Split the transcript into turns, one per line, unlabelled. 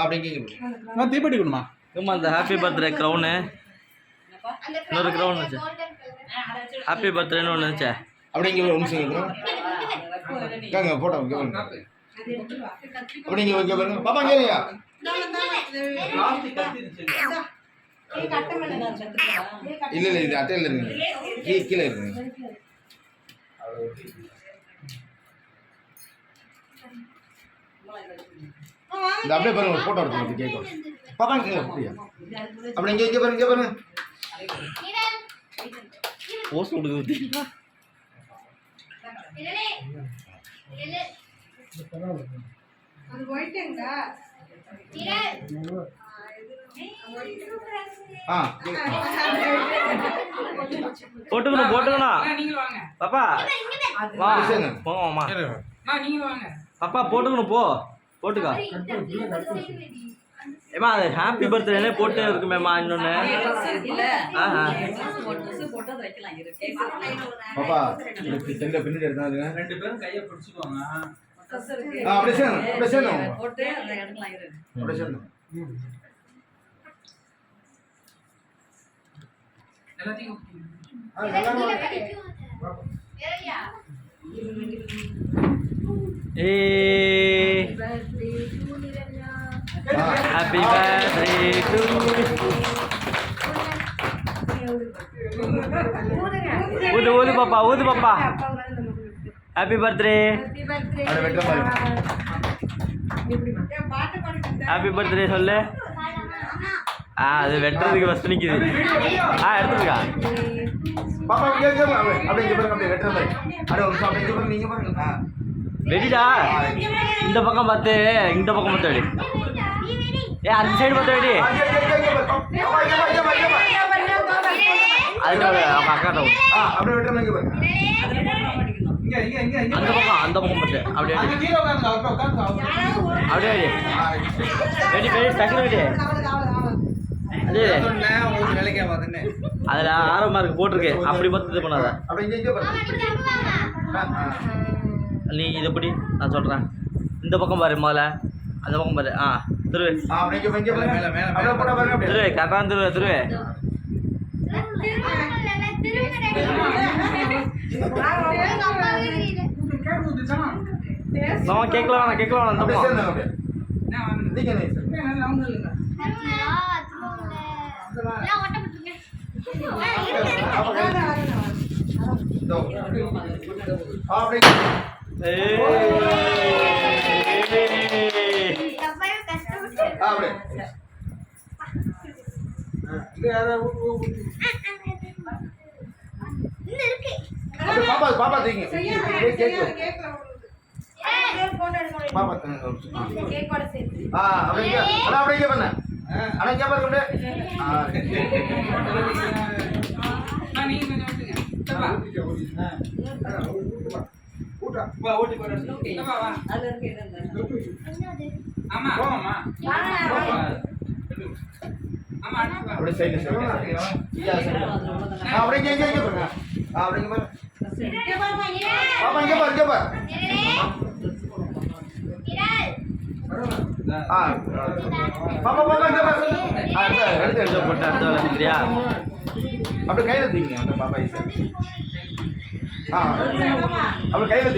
அப்படிங்க தீப்பெட்டி கொடுமா.
அந்த ஹாப்பி பர்த்டே க்ரௌனு இன்னொரு க்ரௌன் வச்சு ஹாப்பி பர்த்டேன்னு ஒன்று வச்சே
அப்படிங்க ஒரு நிமிஷம் கேங்க போட்டோ அப்படிங்க ஓகே பாருங்க பாப்பா கேளுங்க. இல்ல இல்ல இது அட்டையில இருக்கு கீழே இருக்கு. இந்த அப்படியே பாருங்க ஒரு போட்டோ எடுத்து கேட்கும் பாப்பா கேளுங்க அப்படியா அப்படி இங்கே பாருங்க பாருங்க
போஸ்ட் கொடுக்குது போட்டுக்கணும் பாப்பா வா போங்கம்மா பாப்பா போட்டுக்கணும் போட்டுக்கா ஏமா அது ஹாப்பி பர்த்டேனே போட்டே இருக்குமேம்மா இன்னொன்று
பாப்பா பின்னாடி எடுத்தாங்க 2 பேரும் கையை பிடிச்சிக்குவாங்க. அப்படியே சேரணும் போட்டு அந்த இடத்துல இரு அப்படியே சேரணும் எல்லாத்தையும் வேறயா
happy birthday to ஊது பாப்பா happy birthday happy birthday சொல்லு. அது வெட்டுறதுக்கு ஃபர்ஸ்ட் நிக்குது. எடுத்துக்கா
பாப்பா அப்படியே பாருங்க அப்படியே வெட்டுற மாதிரி அப்படியே பாருங்க நீங்க பாருங்க
வெடிடா இந்த பக்கம் பார்த்து இந்த பக்கம் பார்த்து வெடி. அந்த சைடு பார்த்து வெடி. அதுக்காக அவங்க அக்கா
அப்படியே வெட்டுற மாதிரி பாருங்க
அந்த பக்கம் பார்த்து அப்படியே அப்படியே வெடி டக்குனு வெடி. அதுல ஆரம்பமா இருக்கு போட்டிருக்கு அப்படி பார்த்து இது பண்ணாத. நீ இது எப்படி நான் சொல்றேன் இந்த பக்கம் பாரு முதல்ல அந்த பக்கம் பாரு திருவே கரெக்டான திருவே கேட்கல வேணாம் அந்த பக்கம்
பாப்பா தீங்க அப்படியே பண்ண ஆனா இங்க பாருங்க அப்படியே சைடு அப்படியே இங்க பாருங்க அப்படிங்க பாருங்க பாப்பா இங்க பாரு பாப்பா இங்க பாரு
எடுத்து போட்டு அடுத்த வந்துக்கிறியா
அப்படியே கையில தீங்க அந்த பாப்பா அப்படி கையில